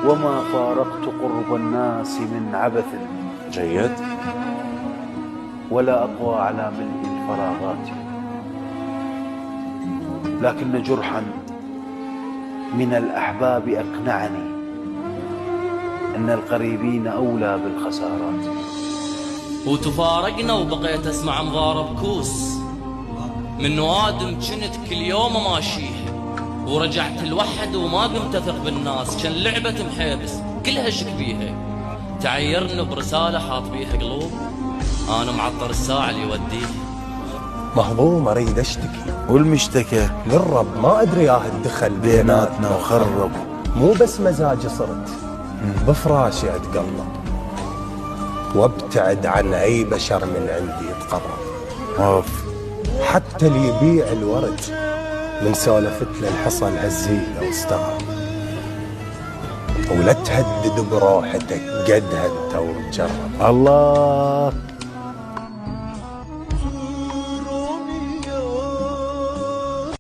وما فارقت قرب الناس من عبث. جيد. ولا أقوى على ملء الفراغات، لكن جرحا من الأحباب أقنعني أن القريبين أولى بالخسارات. وتفارقنا وبقيت أسمع انظار بكوس من وادم كنت كل يوم ماشيه، ورجعت الوحد وما قمت أثق بالناس، كان لعبة محيبس كلها شك بيها، تعيرني برسالة حاط بيها قلوب أنا معطر الساعة اللي يوديه. مهضوم اريد اشتكي والمشتكى للرب ما ادري ياه الدخل بيناتنا وخرب. مو بس مزاجي صرت بفراشي اتقلب، وابتعد عن اي بشر من عندي يتقرب. حتى اللي يبيع الورد من سولفت له الحصى الهزيه واستغرب. ولا تهدد بروحتك قدها انت ومجرب. الله